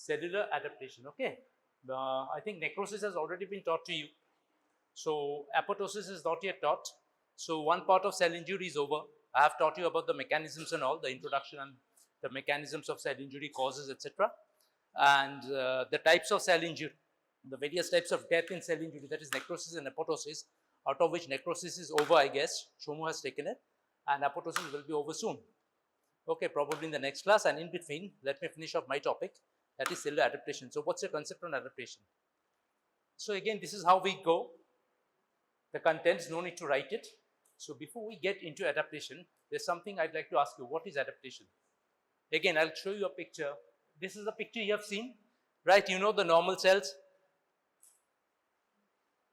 cellular adaptation. Okay, I think necrosis has already been taught to you. So apoptosis is not yet taught. So one part of cell injury is over. I have taught you about the mechanisms and all, the introduction and the mechanisms of cell injury, causes, etc. And the types of cell injury, the various types of death in cell injury, that is necrosis and apoptosis, out of which necrosis is over, I guess. Shomu has taken it, and apoptosis will be over soon. Okay, probably in the next class. And in between, let me finish off my topic, that is cellular adaptation. So what's your concept on adaptation? So again, this is how we go. The contents, no need to write it. So before we get into adaptation, there's something I'd like to ask you. What is adaptation? Again, I'll show you a picture. This is the picture you have seen, right? You know the normal cells.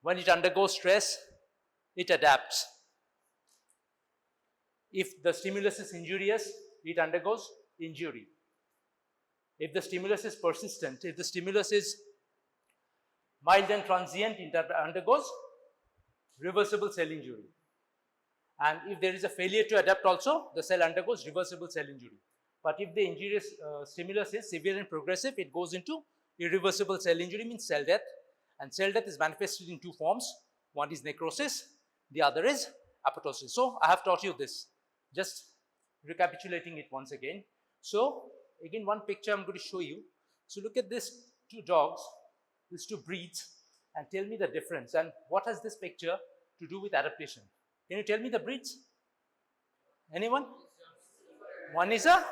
When it undergoes stress, it adapts. If the stimulus is injurious, it undergoes injury. If the stimulus is persistent, if the stimulus is mild and transient, it undergoes reversible cell injury. And if there is a failure to adapt also, the cell undergoes reversible cell injury. But if the injurious stimulus is severe and progressive, it goes into irreversible cell injury, means cell death. And cell death is manifested in two forms. One is necrosis, the other is apoptosis. So I have taught you this, just recapitulating it once again. So again, one picture I'm going to show you. So look at these two dogs, these two breeds, and tell me the difference. And what has this picture to do with adaptation? Can you tell me the breeds? Anyone? One is a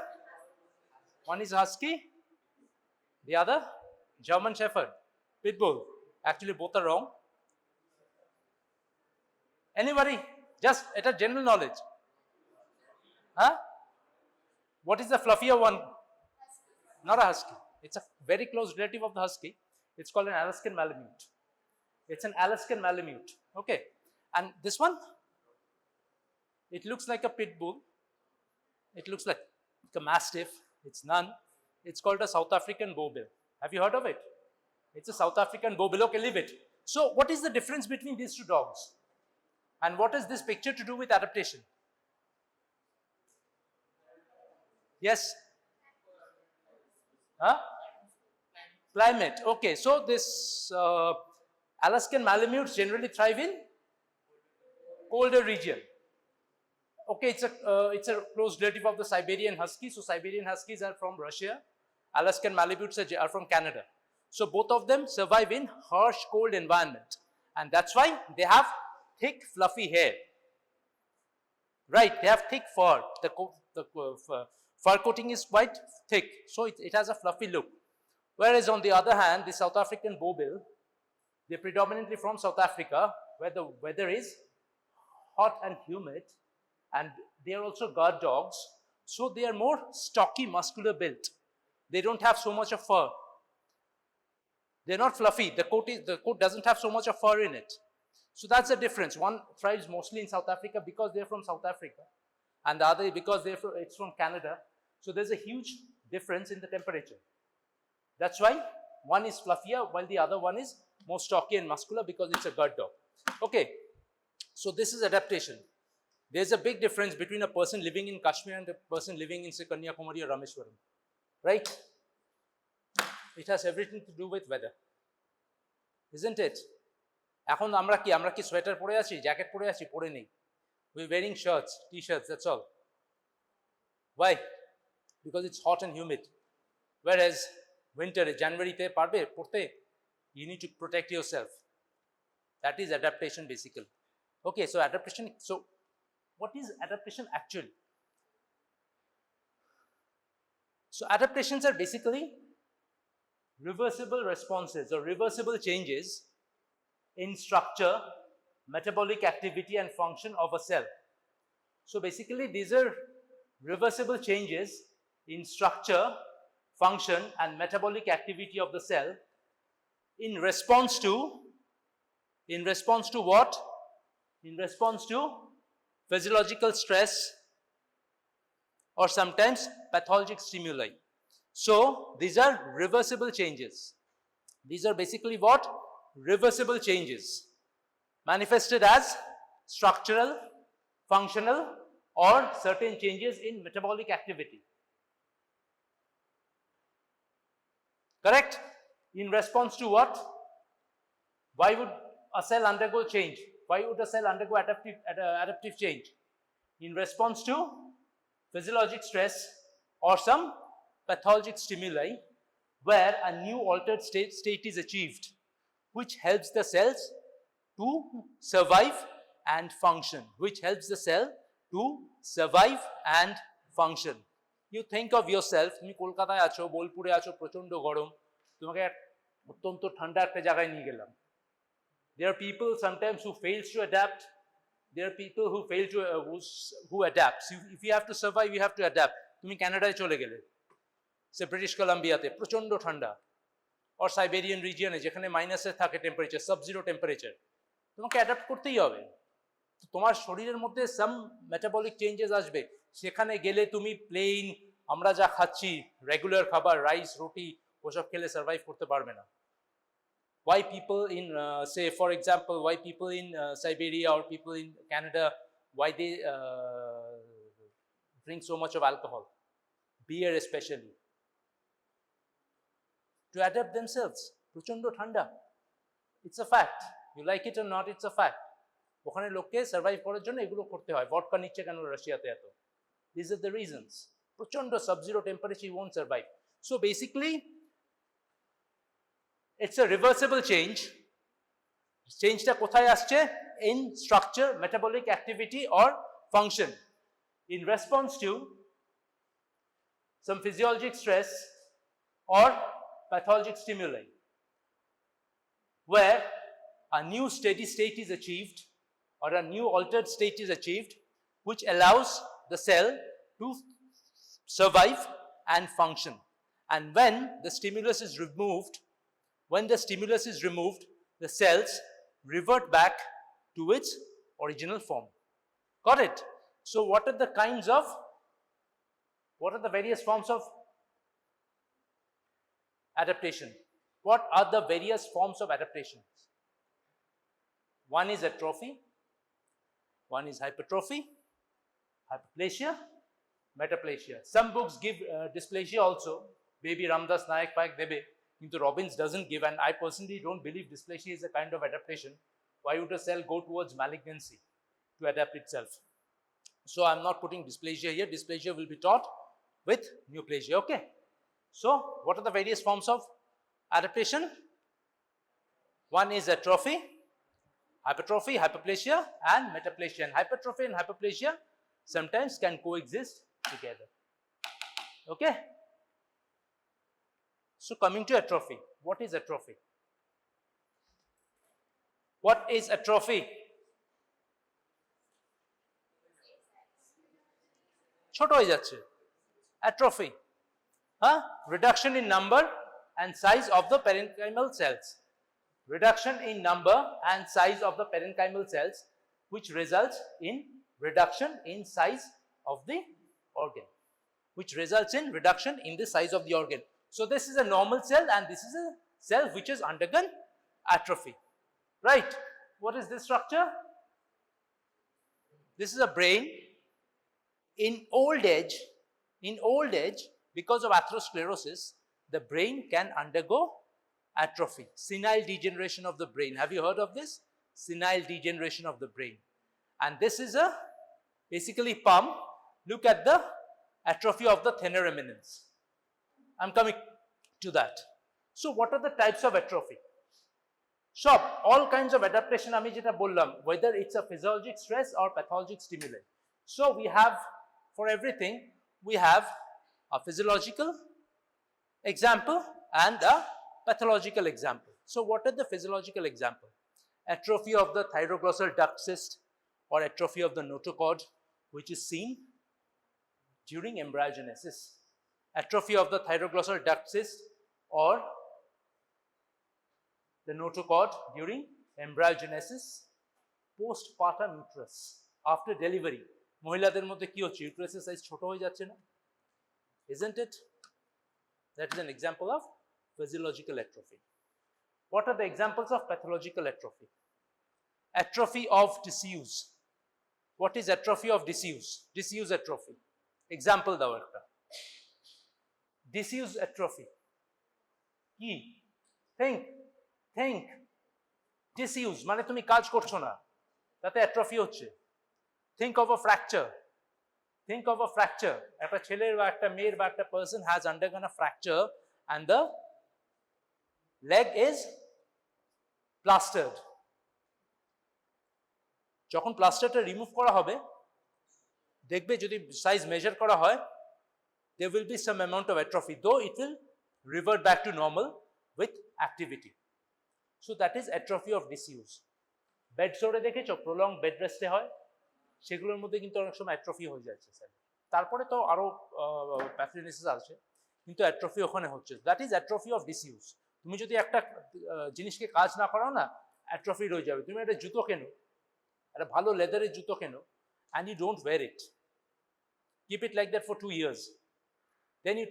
husky, the other German Shepherd, pit bull. Actually, both are wrong. Anybody? Just at a general knowledge. Huh? What is the fluffier one? Not a husky. It's a very close relative of the husky. It's called an Alaskan Malamute. It's an Alaskan Malamute. Okay. And this one, it looks like a pit bull. It looks like a mastiff. It's none. It's called a South African bowbill. Have you heard of it? It's a South African bowbill. Okay, leave it. So what is the difference between these two dogs? And what is this picture to do with adaptation? Yes? Huh? Climate. Okay, so this Alaskan Malamutes generally thrive in colder region. Okay, it's a close relative of the Siberian Husky. So Siberian Huskies are from Russia. Alaskan Malamutes are from Canada. So both of them survive in harsh, cold environment, and that's why they have thick, fluffy hair. Right? They have thick fur. The fur coating is quite thick, so it has a fluffy look. Whereas on the other hand, the South African bowbill, they're predominantly from South Africa, where the weather is hot and humid, and they are also guard dogs, so they are more stocky, muscular built. They don't have so much of fur. They're not fluffy. The coat doesn't have so much of fur in it. So that's the difference. One thrives mostly in South Africa because they're from South Africa, and the other because it's from Canada. So there's a huge difference in the temperature. That's why one is fluffier while the other one is more stocky and muscular, because it's a guard dog. Okay, so this is adaptation. There's a big difference between a person living in Kashmir and a person living in, say, Kanyakumari or Rameshwaram, right? It has everything to do with weather, isn't it? এখন আমরা কি sweater পরে আছি, jacket পরে আছি? পরে নেই. We're wearing shirts, t-shirts, that's all. Why? Because it's hot and humid. Whereas winter, January te parbe porte, you need to protect yourself. That is adaptation basically. Okay, so adaptation. So what is adaptation actually? So adaptations are basically reversible responses or reversible changes in structure, metabolic activity and function of a cell. So basically these are reversible changes in structure, function and metabolic activity of the cell in response to what? In response to physiological stress or sometimes pathologic stimuli. So these are reversible changes. These are basically what? Reversible changes manifested as structural, functional or certain changes in metabolic activity. Correct? In response to what? Why would a cell undergo change? Why would a cell undergo adaptive change? In response to physiologic stress or some pathologic stimuli where a new altered state is achieved, which helps the cells to survive and function, which helps the cell to survive and function. You think of yourself, তুমি কলকাতায় আছো, বোলপুরে আছো, প্রচন্ড গরম, তোমাকে অত্যন্ত ঠান্ডা একটা জায়গায় নিয়ে গেলাম. There are people sometimes who fails to adapt. There are people who fail to who adapts. If you have to survive, you have to adapt. তুমি কানাডায় চলে গেলে, সে ব্রিটিশ কলাম্বিয়াতে প্রচন্ড ঠান্ডা, or Siberian region যেখানে মাইনাসে থাকে টেম্পারেচার, সাব জিরো টেম্পারেচার, তোমাকে অ্যাডাপ্ট করতেই হবে. তোমার শরীরের মধ্যে সাম মেটাবলিক চেঞ্জেস আসবে. সেখানে গেলে তুমি প্লেন আমরা যা খাচ্ছি রেগুলার খাবার, রাইস রুটি, ওসব খেলে সার্ভাইভ করতে পারবে না. Why people in say for example, why people in Siberia or people in Canada, why they drink so much of alcohol, beer especially, to adapt themselves. প্রচন্ড ঠান্ডা, it's a fact, you like it or not, it's a fact. ওখানে লোককে survive করার জন্য এগুলো করতে হয়. ভডকা নিচ্ছে কেন রাশিয়াতে এত? These are the reasons. প্রচন্ড sub-zero temperature, you won't survive. So basically it's a reversible change. চেঞ্জটা কোথায় আসছে? In structure, metabolic activity or function, in response to some physiologic stress or pathologic stimuli, where a new steady state is achieved or a new altered state is achieved, which allows the cell to survive and function. And when the stimulus is removed, the cells revert back to its original form. Got it? So what are the various forms of adaptation? What are the various forms of adaptation? One is atrophy, one is hypertrophy, hypoplasia, metaplasia. Some books give dysplasia also, maybe Ramdas Nayak Paik Debe, কিন্তু Robbins doesn't give, and I personally don't believe dysplasia is a kind of adaptation. Why would a cell go towards malignancy to adapt itself? So I'm not putting dysplasia here. Dysplasia will be taught with neoplasia. Okay. So what are the various forms of adaptation? One is atrophy, hypertrophy, hypoplasia, and metaplasia. And hypertrophy and hypoplasia sometimes can coexist together. Okay. So coming to atrophy, what is atrophy? What is atrophy? ছোট হয়ে যাচ্ছে. Atrophy, reduction in number and size of the parenchymal cells. Reduction in number and size of the parenchymal cells, which results in reduction in size of the organ. So this is a normal cell and this is a cell which has undergone atrophy, right? What is this structure? This is a brain. In old age, because of atherosclerosis, the brain can undergo atrophy, senile degeneration of the brain. Have you heard of this? Senile degeneration of the brain. And this is a basically palm. Look at the atrophy of the thenar eminence. I'm coming to that. So what are the types of atrophy? Sure, all kinds of adaptation আমি যেটা বললাম, whether it's a physiologic stress or pathologic stimuli. So we have, for everything, we have a physiological example and a pathological example. So what are the physiological example? Atrophy of the thyroglossal duct cyst or atrophy of the notochord, which is seen during embryogenesis. Atrophy of the thyroglossal duct cyst or the notochord during embryogenesis. Postpartum uterus, after delivery, মহিলাদের মধ্যে কি হচ্ছে? ইউটেরাসের size ছোট হয়ে যাচ্ছে না? Isn't it? That is an example of physiological atrophy. What are the examples of pathological atrophy? Atrophy of disuse. What is atrophy of disuse? Disuse atrophy. Example দাও একটা. Disuse atrophy. কি? think think disuse মানে তুমি কাজ করছো না, তাতে atrophy হচ্ছে। think of a fracture, think of a fracture, একটা ছেলের বা একটা মেয়ের বা একটা person has undergone a fracture and the leg is plastered. যখন প্লাস্টারটা রিমুভ করা হবে, দেখবে যদি সাইজ মেজার করা হয়, there will be some amount of atrophy, though it will revert back to normal with activity. So that is atrophy of disuse. Bed সোরে দেখেছো prolong bed রেস্টে হয়, সেগুলোর মধ্যে কিন্তু অনেক সময় অ্যাট্রফি হয়ে যাচ্ছে স্যার। তারপরে তো আরো প্যাথোজেনেসিস আছে, কিন্তু অ্যাট্রফি ওখানে হচ্ছে। That is atrophy of disuse. তুমি যদি একটা জিনিসকে কাজ না করাও না, অ্যাট্রফি রয়ে যাবে। তুমি একটা জুতো কেনো, একটা ভালো লেদারের জুতো কেনো, and you don't wear it, keep it like that for 2 years, then you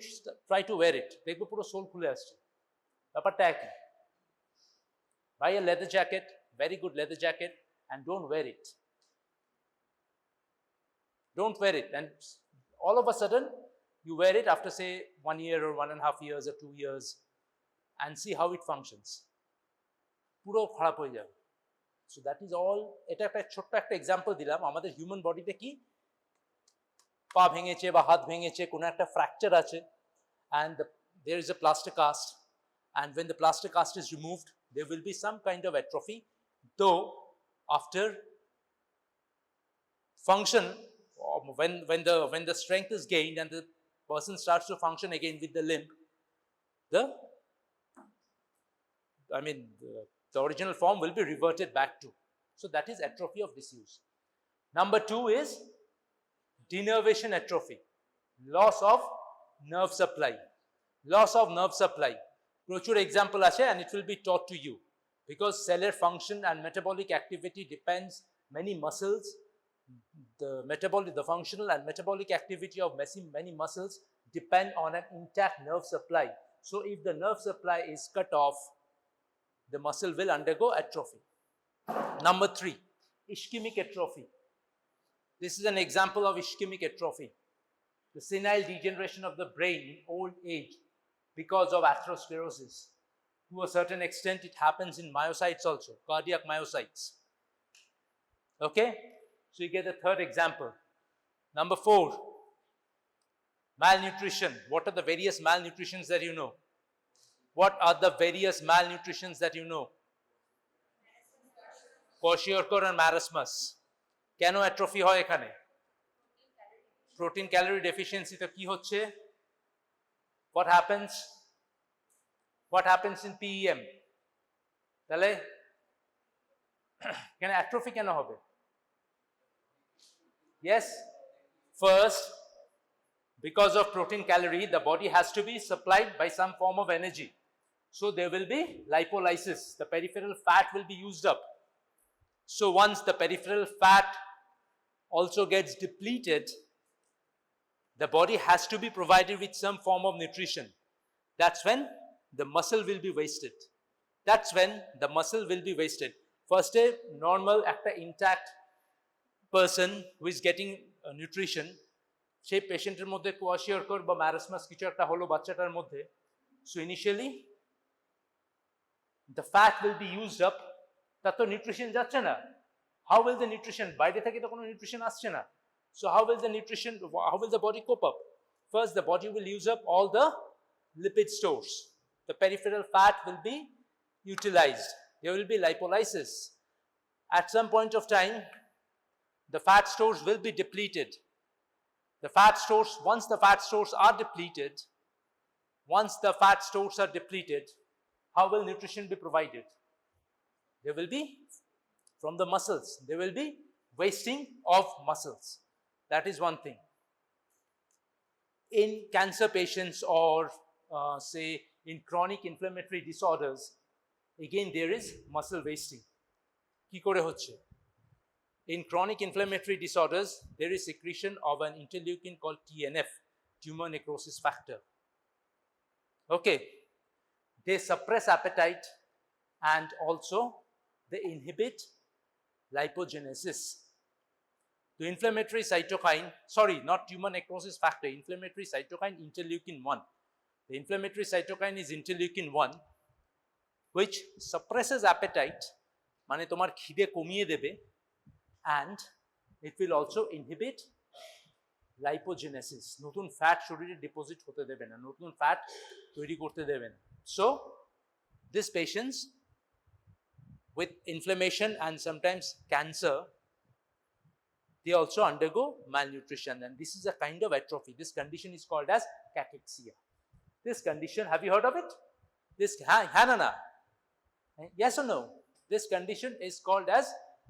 try to wear it, দেখবে পুরো সোল খুলে আসছে। ব্যাপারটা একই। buy a leather jacket, very good leather jacket, and don't wear it, don't wear it, and all of a sudden you wear it after say 1 year or 1.5 years or 2 years and see how it functions, পুরো খারাপ হয়ে যাবে। So that is all. এটা একটা ছোট্ট একটা example দিলাম। আমাদের হিউম্যান বডিতে কি পা ভেঙেছে বা হাত ভেঙেছে, কোনো একটা ফ্র্যাকচার আছে, and there is a plaster cast, and when the plaster cast is removed, there will be some kind of atrophy, though after function, when the strength is gained and the person starts to function again with the limb, the original form will be reverted back to. So that is atrophy of disuse. Number 2 is denervation atrophy, loss of nerve supply, loss of nerve supply. Prochur example ashe, and it will be taught to you, because cellular function and metabolic activity depends many muscles, the functional and metabolic activity of many muscles depend on an intact nerve supply. So if the nerve supply is cut off, the muscle will undergo atrophy. Number 3, ischemic atrophy. This is an example of ischemic atrophy, the senile degeneration of the brain in old age because of atherosclerosis. To a certain extent, it happens in myocytes also, cardiac myocytes. Okay, so you get the third example. Number 4, malnutrition. What are the various malnutritions that you know? What are the various malnutritions that you know? Kwashiorkor and marasmus. কেন atrophy হয় এখানে? Protein calorie deficiency. তো কি হচ্ছে? What happens in PEM? তাহলে কেন atrophy কেন হবে? Yes, first, because of protein calorie, the body has to be supplied by some form of energy. So there will be lipolysis. The peripheral fat will be used up. So once the peripheral fat also gets depleted, the body has to be provided with some form of nutrition. That's when the muscle will be wasted. That's when the muscle will be wasted. First, a normal, intact person who is getting nutrition, সেই পেশেন্টের মধ্যে কোয়াশিওরকর বা marasmus কিছু একটা হলো বাচ্চাটার মধ্যে, so initially the fat will be used up, তার তো নিউট্রিশন যাচ্ছে না। How will the nutrition, বাইরে থেকে তো কোনো নিউট্রিশন আসছে না, so how will the body cope up? First, the body will use up all the lipid stores, the peripheral fat will be utilized, there will be lipolysis. At some point of time, the fat stores will be depleted. The fat stores, once the fat stores are depleted, how will nutrition be provided? There will be from the muscles, there will be wasting of muscles. That is one thing. In cancer patients or say in chronic inflammatory disorders, again there is muscle wasting. কি করে হচ্ছে? In chronic inflammatory disorders, there is secretion of an interleukin called TNF, tumor necrosis factor. Okay, they suppress appetite and also they inhibit lipogenesis. The inflammatory cytokine, sorry, not tumor necrosis factor, inflammatory cytokine interleukin 1. The inflammatory cytokine is interleukin 1, which suppresses appetite, মানে তোমার খিদে কমিয়ে দেবে, and it will also inhibit lipogenesis. নতুন fat শরীরে deposit হতে দেবে না, নতুন ফ্যাট তৈরি করতে দেবে না. So these patients with inflammation and sometimes cancer, they also undergo malnutrition, and this is a kind of atrophy. This condition is called as cachexia. This condition, have you heard of it? This, Hanana, yes or no? This condition is called as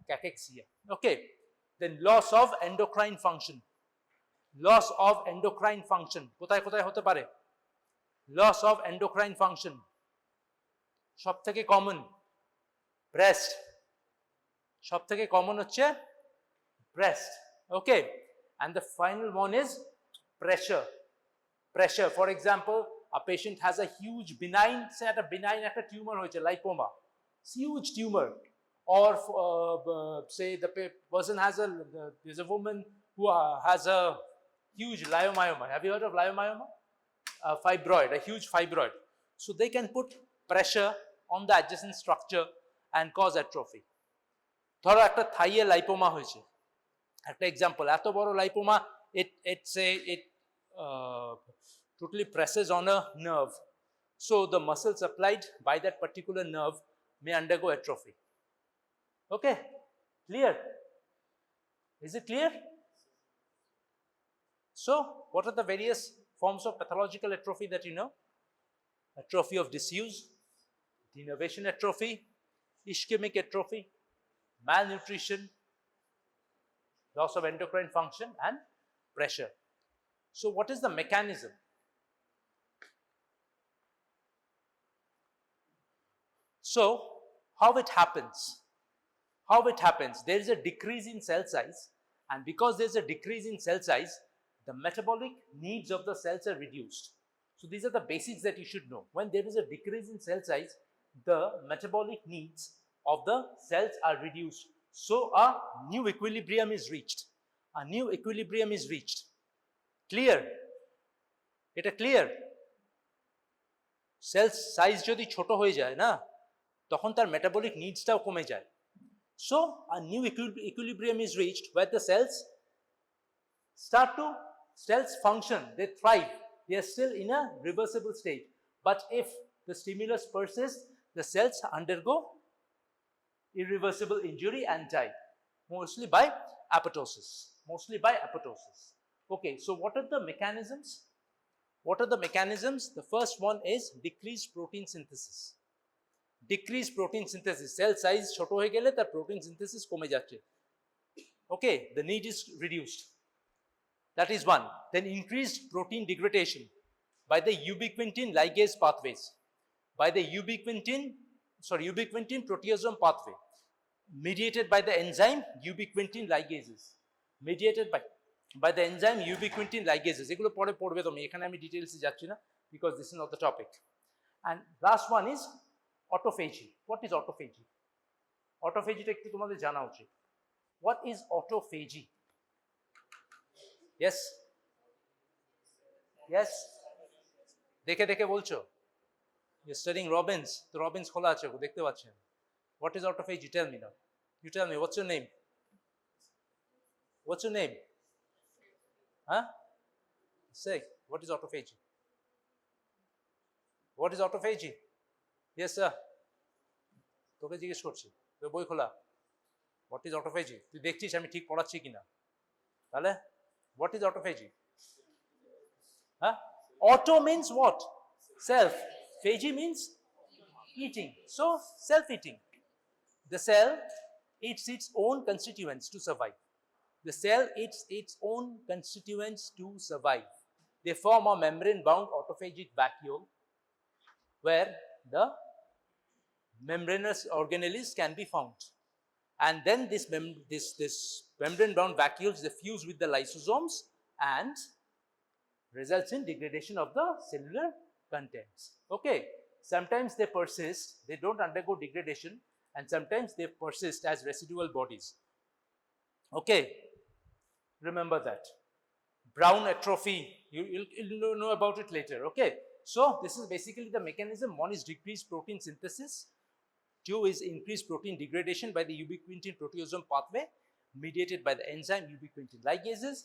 cachexia. Okay. Then loss of endocrine function. Loss of endocrine function. কোথায় কোথায় হতে পারে? Loss of endocrine function. সবথেকে common breast. সবথেকে common হচ্ছে breast. Okay. And the final one is pressure. Pressure. For example, a patient has a huge benign, say at a benign একটা tumor হয়েছে, lipoma. Huge tumor. Or say the person has there's a woman who has a huge leiomyoma. Have you heard of leiomyoma? A fibroid, a huge fibroid. So they can put pressure on the adjacent structure and cause atrophy. ধরো একটা থাইয়ে lipoma হয়েছে, একটা example, এত বড় lipoma, it totally presses on a nerve. So the muscle supplied by that particular nerve may undergo atrophy. Okay, clear? Is it clear? So what are the various forms of pathological atrophy that you know? Atrophy of disuse, denervation atrophy, ischemic atrophy, malnutrition, loss of endocrine function, and pressure. So what is the mechanism? So how it happens? How it happens? There is a decrease in cell size, and because there is a decrease in cell size, the metabolic needs of the cells are reduced. So these are the basics that you should know. When there is a decrease in cell size, the metabolic needs of the cells are reduced. So a new equilibrium is reached. A new equilibrium is reached. Clear? It is clear? Cell size যদি ছোট হয়ে যায় না, তখন তার metabolic needsটাও কমে যায়. So a new equilibrium is reached where the cells function, they thrive, they are still in a reversible state. But if the stimulus persists, the cells undergo irreversible injury and die, mostly by apoptosis. Okay, so what are the mechanisms? The first one is decreased protein synthesis. Decreased protein synthesis. Cell size ছোট হয়ে গেলে তার protein synthesis কমে যাচ্ছে. Okay, the need is reduced. That is one. Then increased protein degradation by the ubiquitin ligase pathways. By the ubiquitin proteasome pathway, mediated by the enzyme ubiquitin ligases. Mediated by the enzyme ubiquitin ligases. এগুলো পরে পড়বে তুমি, এখানে আমি ডিটেইলসে যাচ্ছি না because this is not the topic. And last one is autophagy. What is autophagy? Autophagy টা একটু তোমাদের জানা উচিত. What is autophagy? Yes? Yes? দেখে বলছো? You're studying Robbins. The Robbins খোলা আছে, দেখতে পাচ্ছেন. What is autophagy? Tell me now. You tell me. What's your name? What's your name? Huh? Say, what is autophagy? What is autophagy? Yes, sir. তোকে জিজ্ঞেস করছি, তোর বই খোলা. What is autophagy? তুই দেখছিস আমি ঠিক পড়াচ্ছি কিনা? তাহলে what is autophagy? Huh? Auto means what? Self. Phagy means eating. So self-eating. The cell eats its own constituents to survive. The cell eats its own constituents to survive. They form a membrane-bound autophagic vacuole where the membranous organelles can be found. And then this membrane-bound vacuoles, they fuse with the lysosomes and results in degradation of the cellular contents. Okay, sometimes they persist, they don't undergo degradation, and sometimes they persist as residual bodies. Okay, remember that. Brown atrophy, you'll know about it later. Okay, So this is basically the mechanism. One is decreased protein synthesis. Two is increased protein degradation by the ubiquitin proteasome pathway mediated by the enzyme ubiquitin ligases.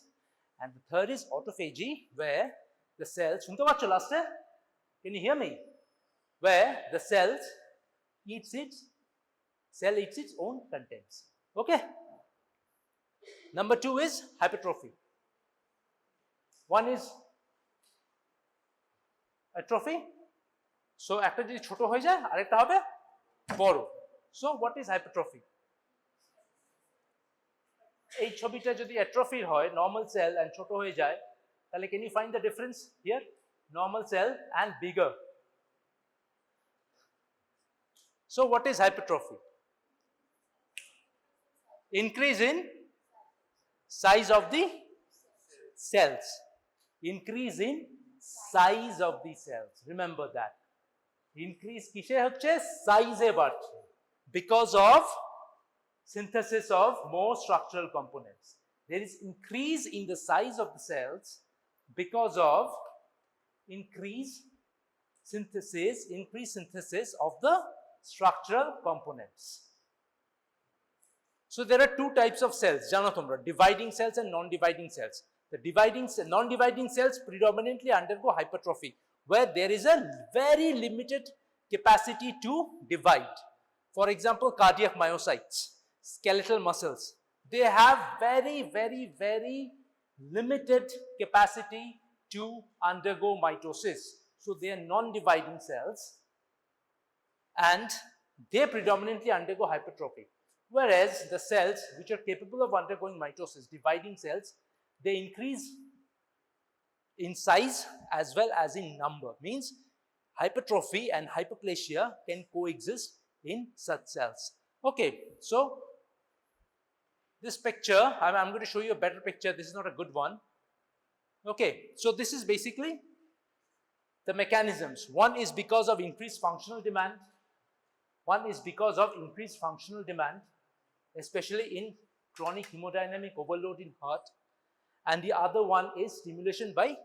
And the third is autophagy, where the cells, can you hear me? Where the cell eats its own contents. Okay. Number two is hypertrophy. One is atrophy. So একটা যদি ছোট হয়ে যায় আরেকটা হবে বড়. So what is hypertrophy? এই ছবিটা যদি atrophy হয় normal cell and ছোট হয়ে যায় তাহলে can you find the difference here? Normal cell and bigger. So what is hypertrophy? Increase in size of the cells. Increase in size of the cells. Remember that. Increase kishe hocche size e barche because of synthesis of more structural components. There is increase in the size of the cells because of increased synthesis of the structural components. So there are two types of cells, jano tomra, dividing cells and non-dividing cells. The non-dividing cells predominantly undergo hypertrophy, where there is a very limited capacity to divide. For example, cardiac myocytes, skeletal muscles, they have very limited capacity to undergo mitosis. So they are non-dividing cells and they predominantly undergo hypertrophy. Whereas the cells which are capable of undergoing mitosis, dividing cells, they increase in size as well as in number. Means hypertrophy and hypoplasia can coexist in such cells. Okay, so this picture, I'm going to show you a better picture. This is not a good one. Okay, so this is basically the mechanisms. One is because of increased functional demand. One is because of increased functional demand, especially in chronic hemodynamic overload in heart. And the other one is stimulation by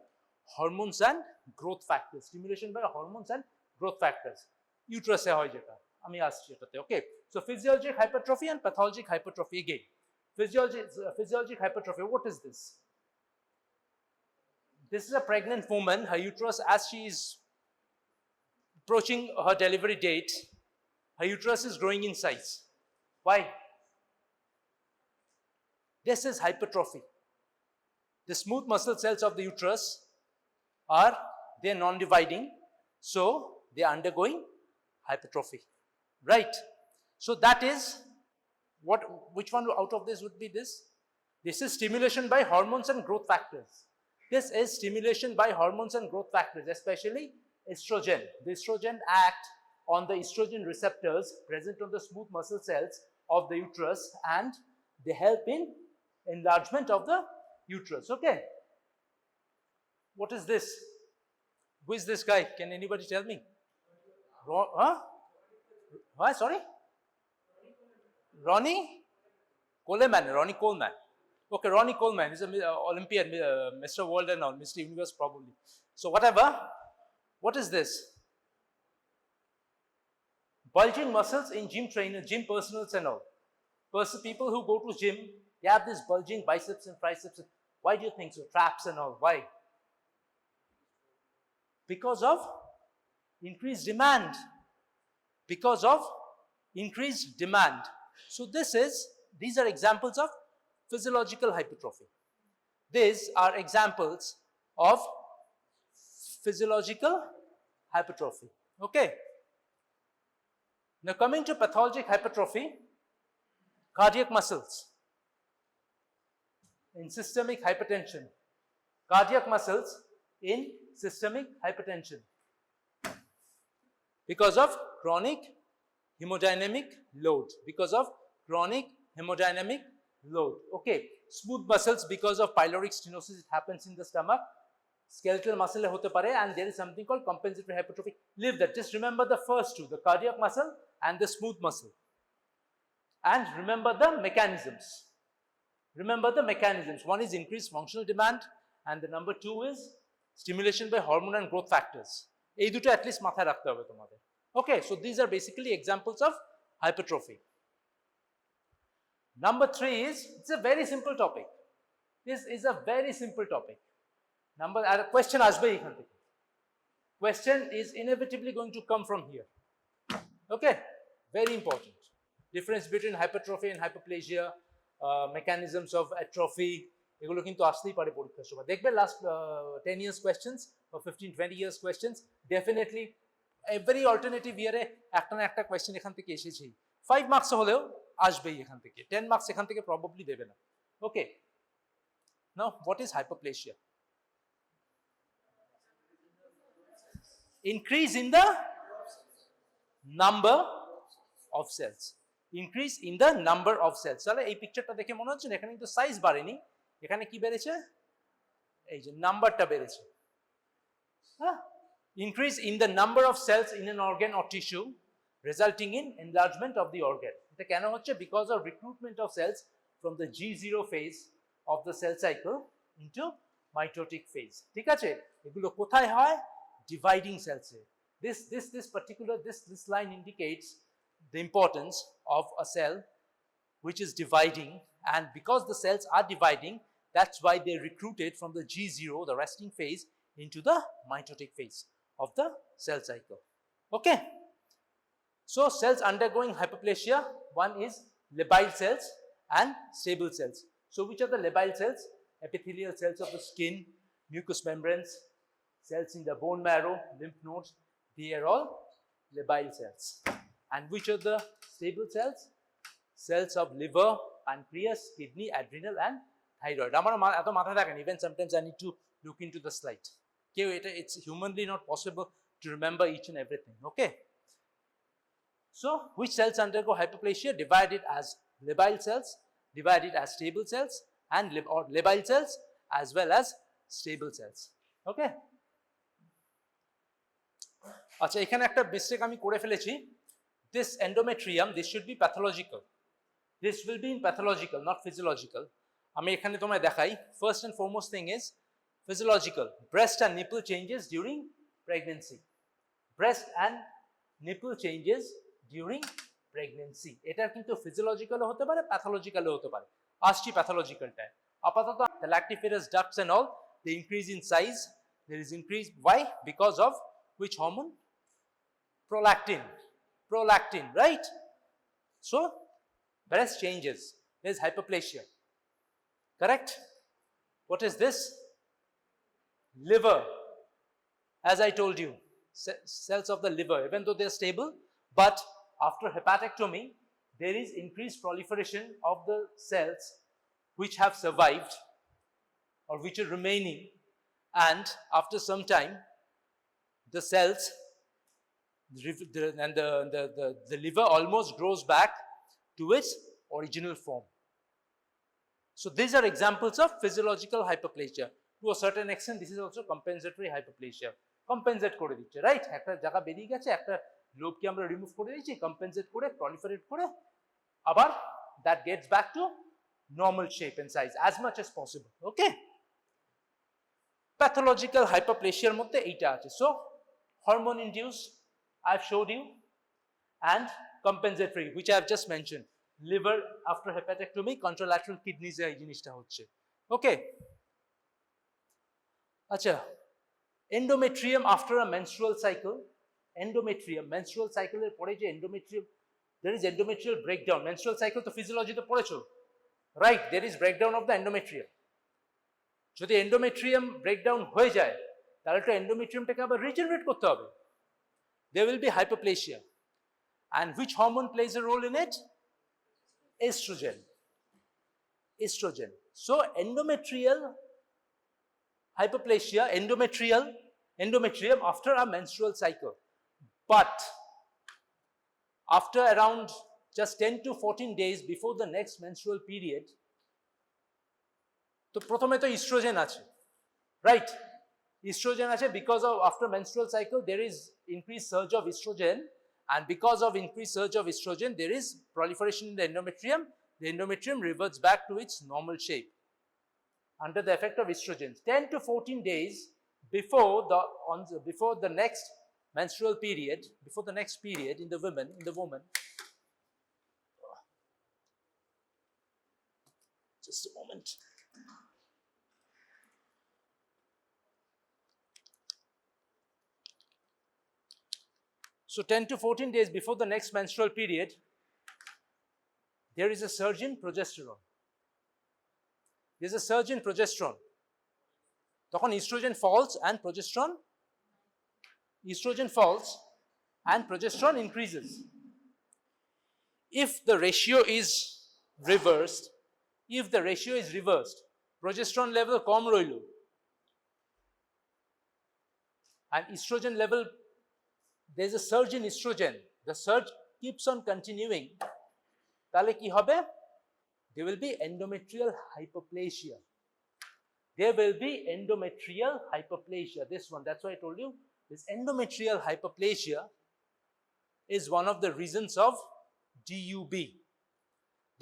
hormones and growth factors. Stimulation by hormones and growth factors. Uterus e hoy jeta. Ami aschi etate. Okay. So physiologic hypertrophy and pathologic hypertrophy again. Physiologic hypertrophy. What is this? This is a pregnant woman. Her uterus, as she is approaching her delivery date, her uterus is growing in size. Why? This is hypertrophy. The smooth muscle cells of the uterus they are non-dividing, so they are undergoing hypertrophy, right? So that is which one out of this would be this? This is stimulation by hormones and growth factors. This is stimulation by hormones and growth factors, especially estrogen. The estrogen act on the estrogen receptors present on the smooth muscle cells of the uterus and they help in enlargement of the uterus. Okay. What is this? Who is this guy? Can anybody tell me? Sorry? Ronnie Coleman. Ronnie Coleman. Okay, Ronnie Coleman is an Olympian, Mr. World and all, Mr. Universe probably. So whatever. What is this? Bulging muscles in gym trainers, gym personals and all. People who go to gym, they have this bulging biceps and triceps. Why do you think so? Traps and all. Why? Because of increased demand. Because of increased demand. So these are examples of physiological hypertrophy. These are examples of physiological hypertrophy. Okay. Now coming to pathologic hypertrophy, cardiac muscles in systemic hypertension. Cardiac muscles in systemic hypertension because of chronic hemodynamic load. Because of chronic hemodynamic load. Okay. Smooth muscles because of pyloric stenosis, it happens in the stomach. Skeletal muscle hote pare, and there is something called compensatory hypertrophy. Leave that. Just remember the first two, the cardiac muscle and the smooth muscle. And remember the mechanisms. Remember the mechanisms. One is increased functional demand and the number two is stimulation by hormone and growth factors. এই দুটো at least মাথায় রাখতে হবে তোমাদের। Okay, so these are basically examples of hypertrophy. Number 3 is, it's a very simple topic. This is a very simple topic. R question আসবে এখান থেকে। Question is inevitably going to come from here. Okay, very important. Difference between hypertrophy and hypoplasia, mechanisms of atrophy, এগুলো কিন্তু আসতেই পারে পরীক্ষার সময়। দেখবে last 10 years questions or 15-20 years questions, definitely every alternative year এ একটা না একটা question এখান থেকে এসেছেই। 5 marks হলেও আসবেই এখান থেকে, 10 marks এখান থেকে probably দেবে না। Okay, now what is hypoplasia? Increase in the number of cells. Increase in the number of cells. তাহলে এই পিকচারটা দেখে মনে হচ্ছে না এখানে কিন্তু সাইজ বাড়েনি, এখানে কি বেড়েছে? এই যে নাম্বারটা বেড়েছে। হ্যাঁ, increase in the number of cells in an organ or tissue resulting in enlargement of the organ. এটা কেন হচ্ছে? Because of recruitment of cells from the G0 phase of the cell cycle into mitotic phase. ঠিক আছে? এগুলো কোথায় হয়? Dividing cells. This line indicates the importance of a cell which is dividing, and because the cells are dividing, that's why they're recruited from the G0, the resting phase, into the mitotic phase of the cell cycle. Okay, so cells undergoing hypoplasia, one is labile cells and stable cells. So which are the labile cells? Epithelial cells of the skin, mucous membranes, cells in the bone marrow, lymph nodes, they are all labile cells. And which are the stable cells? Cells of liver, pancreas, kidney, adrenal and thyroid. আমার এত মাথায় থাকে না, even sometimes I need to look into the slide. Okay, it's humanly not possible to remember each and everything. Okay, so which cells undergo hypoplasia? Divided as labile cells, divided as stable cells, and or labile cells as well as stable cells. Okay, আচ্ছা, এখানে একটা mistake আমি করে ফেলেছি। This endometrium, this should be pathological. This will be in pathological, not physiological. আমি এখানে তোমায় দেখাই। First and foremost thing is physiological. Breast and nipple changes during pregnancy. Breast and nipple changes during pregnancy. এটা কিন্তু physiological হতে পারে, pathological হতে পারে। আসছি pathological-টায়। আপাতত the lactiferous ducts and all, they increase in size. There is increase. Why? Because of which hormone? Prolactin, right? So breast changes, there is hypoplasia, correct? What is this? Liver, as I told you, cells of the liver, even though they are stable, but after hepatectomy there is increased proliferation of the cells which have survived or which are remaining, and after some time the cells and the liver almost grows back to its original form. So these are examples of physiological hypoplasia. To a certain extent, this is also compensatory hypoplasia. Compensate করে দিচ্ছে, right? একটা জায়গা বেরিয়ে গেছে, একটা লোবকে আমরা remove করে দিয়েছি, compensate করে, proliferate করে, আবার that gets back to normal shape and size as much as possible. Okay? Pathological hypoplasia এর মধ্যে এইটা আছে. So hormone induced, I've showed you, and compensatory, which I have just mentioned. Liver after hepatectomy, contralateral kidneys এই জিনিসটা হচ্ছে। Okay, আচ্ছা, endometrium after a menstrual cycle. Endometrium, menstrual cycle এর পরে যে endometrium, there is endometrial breakdown. Menstrual cycle তো physiology তে পড়েছো, right? There is breakdown of the endometrium. যদি endometrium breakdown হয়ে যায়, তাহলে তো endometriumটাকে আবার regenerate করতে হবে। There will be hypoplasia. And which hormone plays a role in it? Estrogen. So endometrial hypoplasia, endometrium after a menstrual cycle. But after around just 10 to 14 days before the next menstrual period, তো প্রথমে তো estrogen আছে, right? Estrogen আছে because of after menstrual cycle there is increased surge of estrogen, and because of increased surge of estrogen there is proliferation in the endometrium. The endometrium reverts back to its normal shape under the effect of estrogens. 10 to 14 days before the next menstrual period, before the next period in the woman, just a moment. So 10 to 14 days before the next menstrual period, there is a surge in progesterone. There's a surge in progesterone. তখন estrogen falls and progesterone increases. If the ratio is reversed, progesterone level কম রইল and estrogen level, there's a surge in estrogen, the surge keeps on continuing, তাহলে কি হবে? There will be endometrial hypoplasia. This one, that's why I told you, this endometrial hypoplasia is one of the reasons of DUB,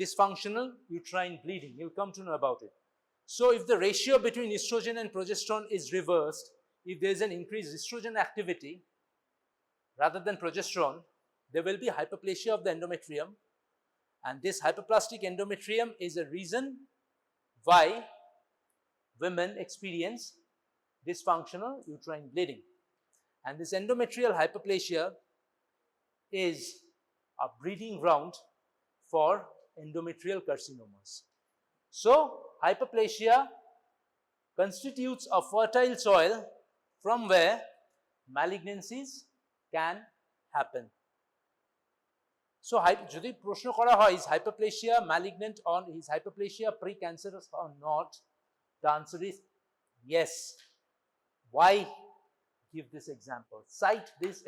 dysfunctional uterine bleeding. You'll come to know about it. So if the ratio between estrogen and progesterone is reversed, if there's an increased estrogen activity rather than progesterone, there will be hypoplasia of the endometrium, and this hypoplastic endometrium is a reason why women experience dysfunctional uterine bleeding. And this endometrial hypoplasia is a breeding ground for endometrial carcinomas. So hypoplasia constitutes a fertile soil from where malignancies can happen. So যদি প্রশ্ন করা হয়, is hypoplasia malignant or is hypoplasia precancerous or not, the answer is yes. Why? Give this example. Cite this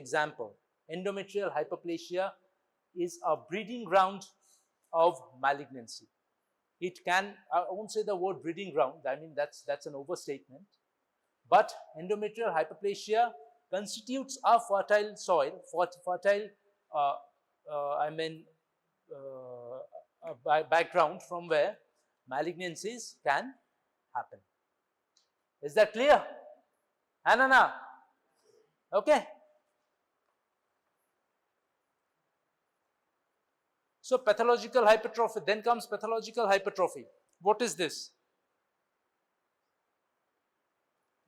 example. Endometrial hypoplasia is a breeding ground of malignancy. It can, I won't say the word breeding ground, I mean that's an overstatement, but endometrial hypoplasia constitutes a fertile soil, background from where malignancies can happen. Is that clear? Anana? Okay. So pathological hypertrophy, then comes pathological hypertrophy. What is this?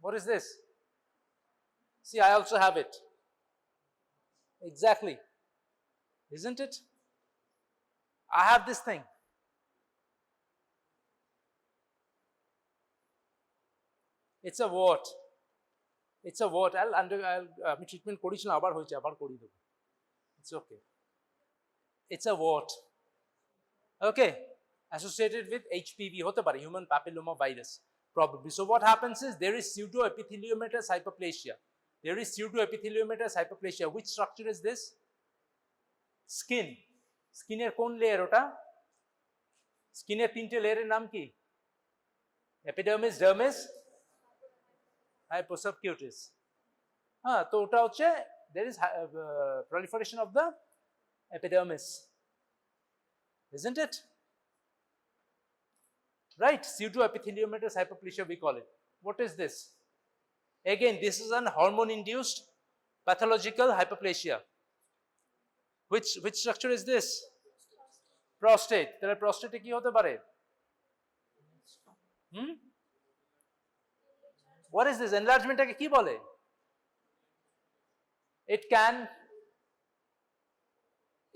What is this? See, I also have it. Exactly. Isn't it? I have this thing. It's a wart. আমি treatment করেছিলাম, আবার হয়েছে, আবার করিয়ে দেবো। It's okay. It's a wart. Okay. Associated with HPV, হতে পারে, human papilloma virus, probably. So what happens is there is pseudoepitheliomatous hypoplasia. Which structure is this? Skin. Skinner কোন লেয়ার ওটা? স্কিনের তিনটে লেয়ারের নাম কি? Epidermis, dermis, hyposubcutis. তো ওটা হচ্ছে, there is proliferation of the epidermis, isn't it? Right, pseudoepitheliomatous hypoplasia we call it. What is this? Again, this is an hormone-induced pathological hypoplasia. Which structure is this? Prostate. তাহলে prostate কি হতে পারে? What is this? Enlargement টাকে কি বলে? It can,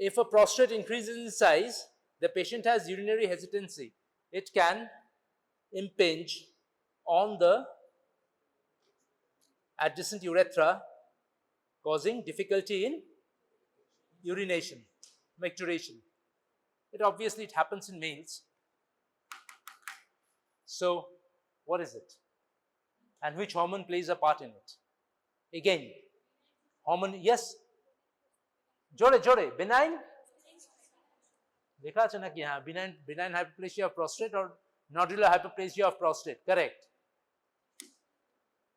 if a prostate increases in size, the patient has urinary hesitancy. It can impinge on the adjacent urethra, causing difficulty in urination, micturition. It happens in males. So, what is it? And which hormone plays a part in it? Again, hormone, yes? Jore, benign? Dekha ache naki? Ha, benign hypoplasia of prostate or nodular hypoplasia of prostate, correct.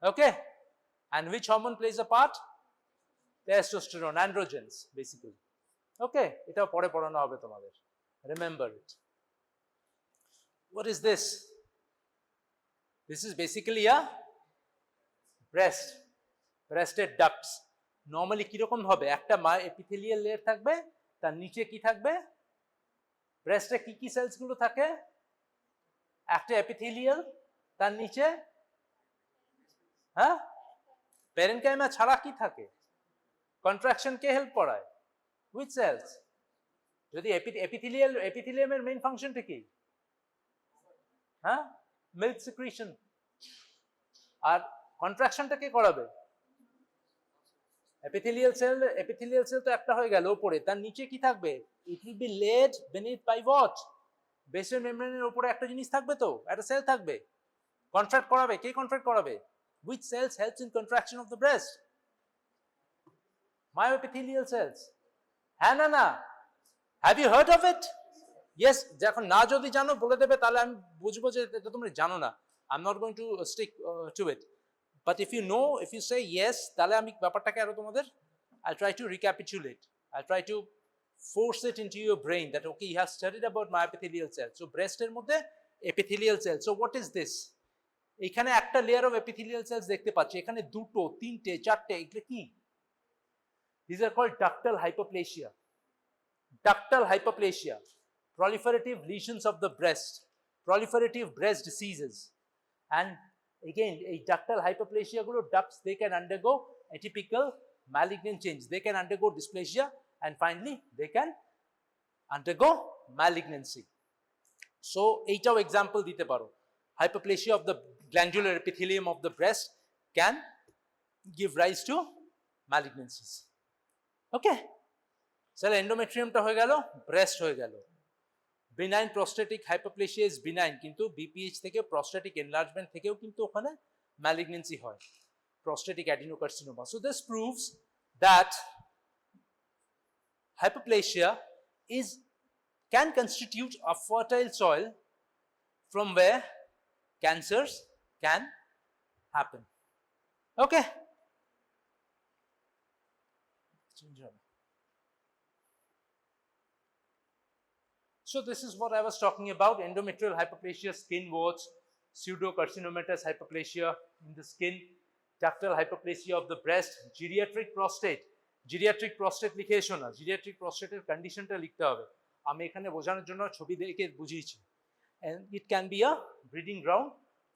Okay? And which hormone plays a part? Testosterone, androgens, basically. Okay? Etao pore porano hobe tomader. Remember it. What is this? This is basically a ব্রেস্টের ducts normally কিরকম হবে, একটা epithelial layer থাকবে, তার নিচে কি থাকবে, ব্রেস্টে কি কি সেলস গুলো থাকে, একটা এপিথেলিয়াল, তার নিচে হ্যাঁ প্যারেনকাইমা ছাড়া কি থাকে, কন্ট্রাকশন কে হেল্প করায়, হুইচ সেলস, যদি এপিথেলিয়ামের মেইন ফাংশনটা কি, হ্যাঁ মিল্ক সিক্রিশন, আর কন্ট্রাকশনটা কে করাবে, এপিথেলিয়াল সেল তো একটা হয়ে গেল উপরে, তার নিচে কি থাকবে, it will be laid beneath by what, basement মেমব্রেনের উপরে একটা জিনিস থাকবে, তো একটা সেল থাকবে, কন্ট্রাক্ট করাবে, কে কন্ট্রাক্ট করাবে, which cells helps in contraction of the breast, myoepithelial cells, হ্যাঁ না না, have you heard of it, yes, যখন না যদি জানো বলে দেবে তাহলে আমি বুঝবো যে এটা তোমরা জানো না, I'm not going to stick to it, but if you know, if you say yes, তাহলে আমি ব্যাপারটাকে আরো তোমাদের I'll try to recapitulate, I'll try to force it into your brain that okay, you have studied about myoepithelial cells, so breast এর মধ্যে epithelial cells, so what is this, এখানে একটা layer of epithelial sales দেখতে পাচ্ছি, এখানে দুটো তিনটে চারটে, এগুলো কি, these are called ductal hypoplasia, proliferative lesions of the breast, proliferative breast diseases, and again এই ductal hypoplasia গুলো ducts, they can undergo atypical malignant change, they can undergo dysplasia, and finally they can undergo malignancy, so এইটাও example দিতে পারো, hypoplasia of the glandular epithelium of the breast can give rise to malignancies, okay, তাহলে এন্ডোমেট্রিয়ামটা হয়ে গেল, breast হয়ে গেল, benign prostatic hypoplasia is benign, কিন্তু BPH থেকে prostatic enlargement থেকেও কিন্তু ওখানে malignancy হয়, prostatic adenocarcinoma, so this proves that hypoplasia can constitute a fertile soil from where cancers can happen, okay, so this is what I was talking about, endometrial hypoplasia, skin warts, pseudocarcinomatous hypoplasia in the skin, ductal hypoplasia of the breast, geriatric prostate লিখে এসো না, geriatric prostate এর কন্ডিশনটা লিখতে হবে, আমি এখানে বোঝানোর জন্য ছবি দেখে বুঝিয়েছি, and it can be a breeding ground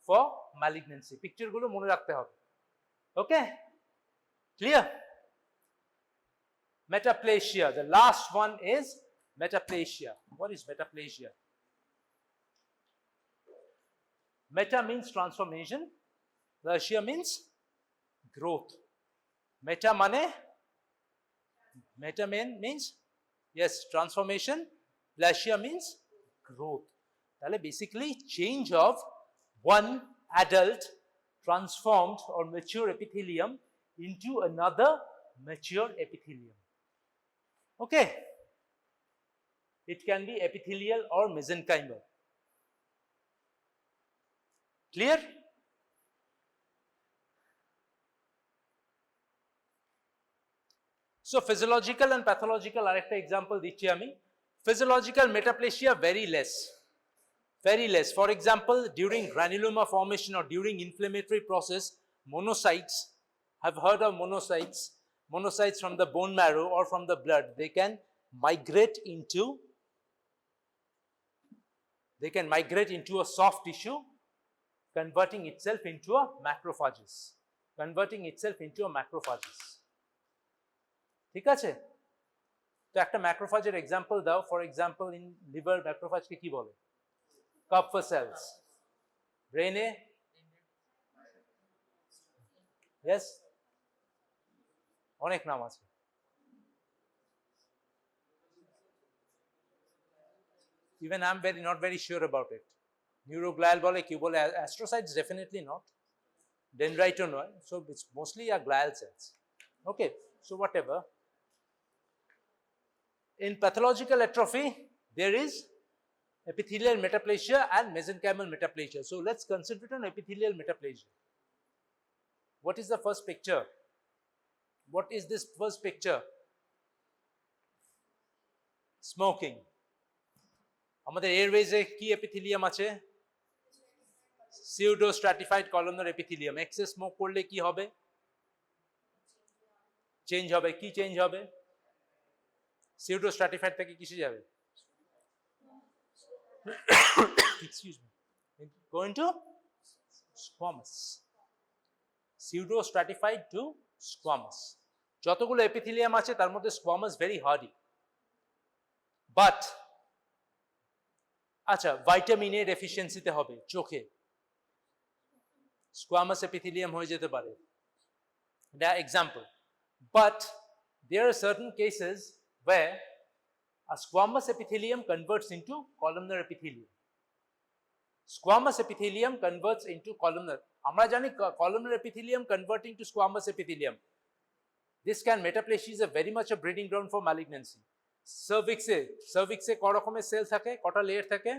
for malignancy, picture গুলো মনে রাখতে হবে, okay, clear, metaplasia, the last one is metaplasia. What is metaplasia? Meta means transformation, plasia means growth, meta means yes transformation, plasia means growth, তাহলে basically change of one adult transformed or mature epithelium into another mature epithelium, okay, it can be epithelial or mesenchymal, clear, so physiological and pathological arekta example dichi ami, physiological metaplasia very less, for example during granuloma formation or during inflammatory process, monocytes, have heard of monocytes from the bone marrow or from the blood, they can migrate into a soft tissue, converting itself into a macrophages, ঠিক আছে, তো একটা ম্যাক্রোফাজের example দাও, for example in liver ম্যাক্রোফাজকে কি বলে, Kupffer cells, ব্রেনে, yes, অনেক নাম আছে, even I'm not very sure about it, neuroglial বলে, কি বলে, astrocytes definitely not, dendrito নয়, so it's mostly a glial cells, okay, so whatever. In pathological atrophy there is epithelial metaplasia and mesenchymal metaplasia, so let's concentrate on epithelial metaplasia. What is the first picture, what is this first picture, smoking, আমাদের এয়ারওয়েজে কি epithelium আছে, pseudo stratified columnar epithelium excess smoke করলে কি হবে change হবে কি change হবে pseudo stratified থেকে কিসে যাবে excuse me go into squamous pseudo stratified to squamous যতগুলো epithelium আছে তার মধ্যে squamous very hardy but আচ্ছা ভিটামিন এ ডেফিসিয়েন্সিতে হবে চোখে squamous epithelium হয়ে যেতে পারে that example but there are certain cases where a squamous epithelium converts into columnar epithelium squamous epithelium converts into columnar আমরা জানি columnar epithelium converting to squamous epithelium this can metaplasia is a very much a breeding ground for malignancy cervix এ ক রকমের sell থাকে কটা layer থাকে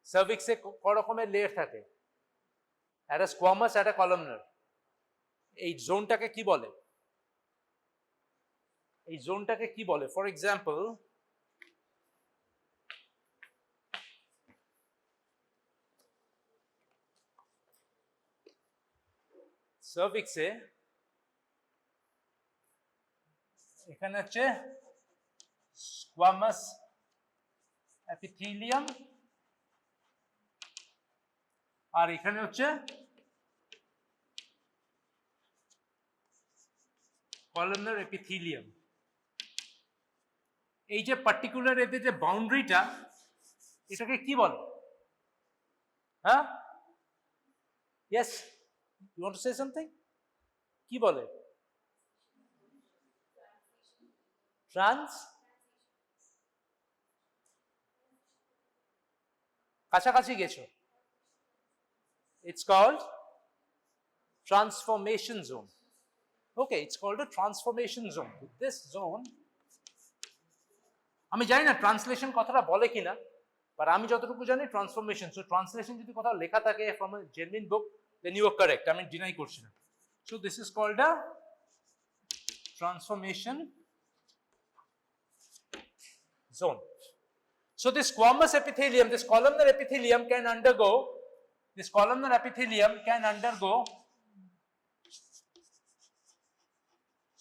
cervix এ ক রকমের layer থাকে একটা squamous একটা columnar এই জোনটাকে কি বলে এই জোনটাকে কি বলে ফর এক্সাম্পল cervix এ এখানে হচ্ছে squamous epithelium আর এখানে হচ্ছে columnar epithelium এই যে পার্টিকুলার এদের যে বাউন্ডারিটা এটাকে কি বলে হ্যাঁ yes you want to say something কি বলে ট্রান্স কাছাকাছি গেছো it's called transformation zone okay it's called a transformation zone this zone আমি জানি না ট্রান্সলেশন কথাটা বলে কিনা বাট আমি যতটুকু জানি ট্রান্সফরমেশন সো ট্রান্সলেশন যদি কোথাও লেখা থাকে from a genuine book then you are correct আমি ডিনাই করছি না so this is called a transformation zone so this squamous epithelium this columnar epithelium can undergo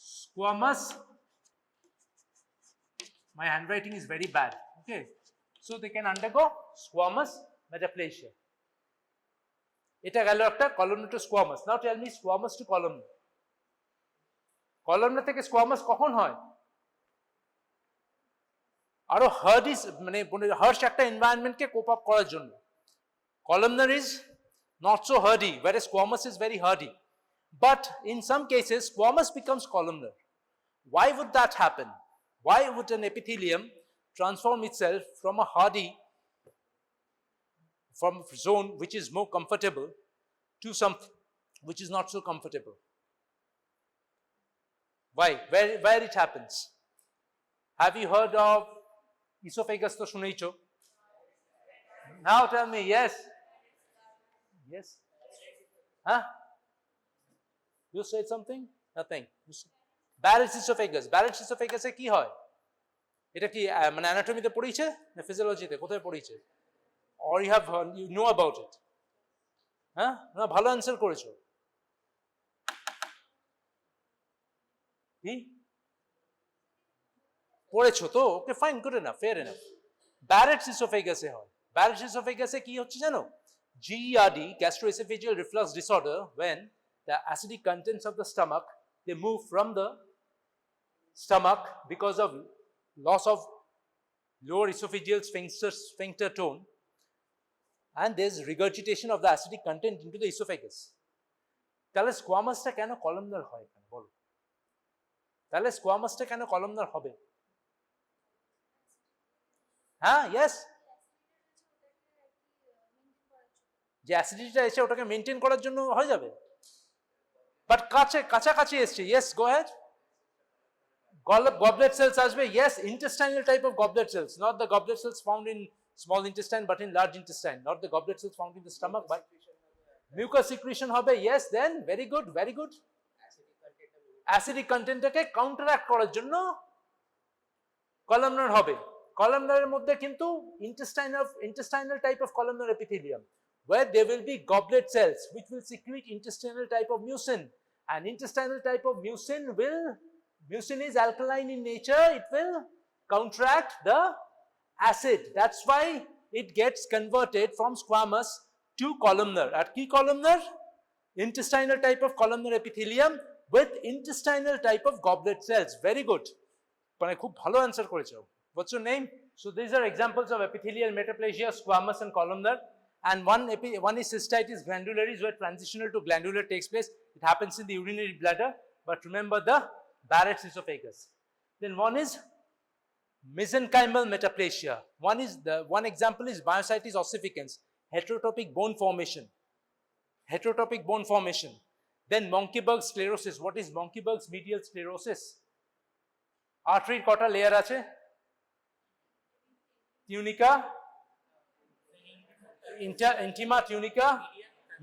squamous my handwriting is very bad okay so they can undergo squamous metaplasia এটা গেল একটা columnar to squamous now tell me squamous to columnar থেকে squamous কখন হয় আরো hard মানে হার্শ একটা এনভায়রনমেন্টকে cope up করার জন্য columnar is not so hardy whereas squamous is very hardy but in some cases squamous becomes columnar why would that happen why would an epithelium transform itself from a hardy from zone which is more comfortable to something which is not so comfortable why where it happens have you heard of esophagus to shuneicho now tell me yes huh you said something nothing Barrett's esophagus এ কি হয় এটা কি মানে অ্যানাটমিতে পড়িয়েছে না ফিজিওলজিতে কোথায় পড়িয়েছে or you know about it হ্যাঁ না ভালো অ্যানসার করেছো কি পড়েছো তো okay fine good enough fair enough Barrett's esophagus এ হয় Barrett's esophagus এ কি হচ্ছে জানো GERD gastroesophageal reflux disorder when the acidic contents of the stomach they move from the stomach because of loss of lower esophageal sphincter tone and there's regurgitation of the acidic content into the esophagus তাহলে স্কোয়ামাসটা কেন columnar হয় এখানে বলো তাহলে স্কোয়ামাসটা কেন columnar হবে হ্যাঁ yes যে অ্যাসিডিটিটা এসে ওটাকে মেইনটেইন করার জন্য হয়ে যাবে বাট কাছাকাছি এসছে yes go head goblet cells আসবে yes intestinal type of goblet cells not the goblet cells found in small intestine but in large intestine not the goblet cells found in the stomach but mucus secretion হবে yes then very good acidic content টাকে counteract করার জন্য columnar হবে columnar এর মধ্যে কিন্তু intestinal type of columnar epithelium where there will be goblet cells which will secrete intestinal type of mucin, and intestinal type of mucin is alkaline in nature, it will counteract the acid. That's why it gets converted from squamous to columnar. At key columnar, intestinal type of columnar epithelium with intestinal type of goblet cells. Very good. খুব ভালো answer করেছো. What's your name? So these are examples of epithelial metaplasia, squamous and columnar. And one is cystitis glandularis, where transitional to glandular takes place. It happens in the urinary bladder, but remember the Barrett's esophagus. Then one is mesenchymal metaplasia. One example is myositis ossificans, heterotopic bone formation. Heterotopic bone formation. Then Monkeyberg sclerosis. What is Monkeyberg's medial sclerosis? Artery কটা layer আছে? Tunica, intima, tunica,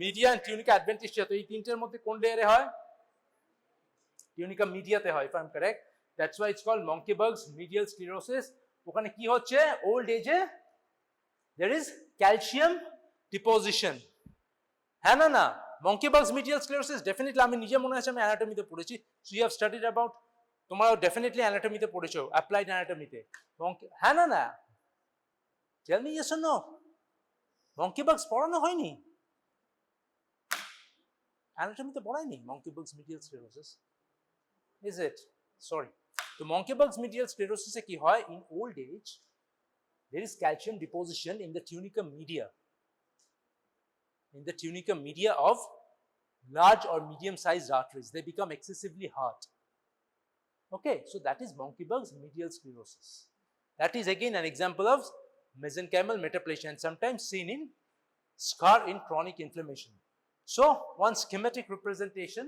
media and tunica adventitia. তো এই তিনটের মধ্যে কোন লেয়ারে হয়? Tunica media তে হয়, if I'm correct. That's why it's called Monkeyberg's medial sclerosis. ওখানে কি হচ্ছে? Old age there is calcium deposition. হ্যাঁ না Monkeyberg's medial sclerosis definitely আমি নিজে মনে আছে আমি অ্যানাটমিতে পড়েছি. So you have studied about, তোমরাও definitely অ্যানাটমিতে পড়েছো, applied অ্যানাটমিতে. হ্যাঁ না tell me yes or no. Monkeyberg's পড়ানো হয়নি? অ্যানাটমিতে পড়ায়নি Monkeyberg's medial sclerosis? Is it? Sorry. So Monkeyberg's medial sclerosis কি হয়? In old age there is calcium deposition in the tunica media. In the tunica media of large or medium sized arteries. They become excessively hard. Okay, so that is Monkeyberg's medial sclerosis. That is again an example of mesenchymal metaplasia and sometimes seen in scar in chronic inflammation. So one schematic representation,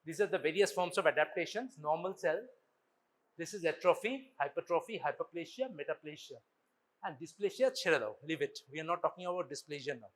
these are the various forms of adaptations. Normal cell, this is atrophy, hypertrophy, hypoplasia, metaplasia, and dysplasia ছেড়ে দাও, leave it. We are not talking about dysplasia now.